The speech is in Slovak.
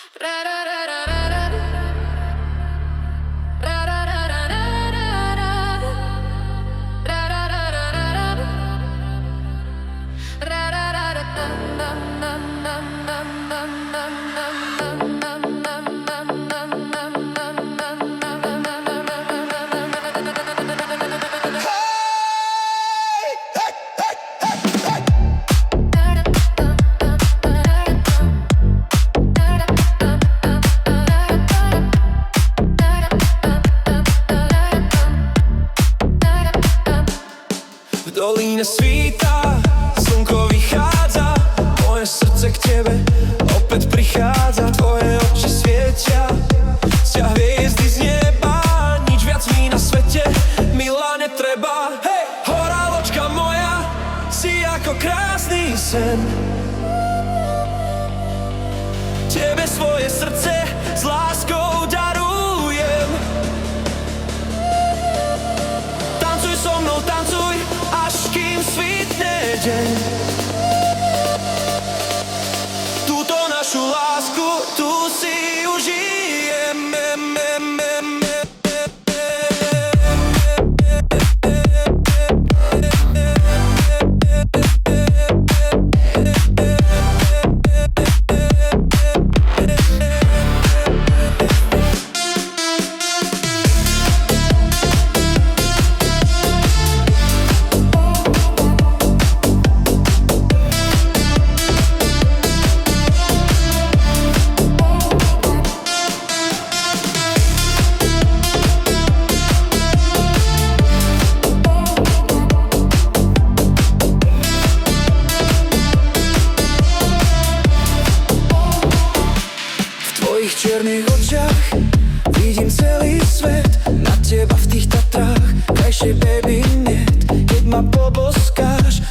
V dolíne svíta, slnko vychádza, moje srdce k tebe opäť prichádza. Tvoje oči svietia, vzťah hviezdy z neba, nič viac mi na svete, milá, netreba. Hej, horálочka moja, si ako krásny sen. Tebe svoje srdce s láskou darujem. Tancuj so mnou, tancuj, až kým svitne deň. Túto našu lásku, tu si užijem. V tvojich čiernych očiach vidím celý svet, na teba v tých Tatrách krajšie, baby, niet. Keď ma poboskáš,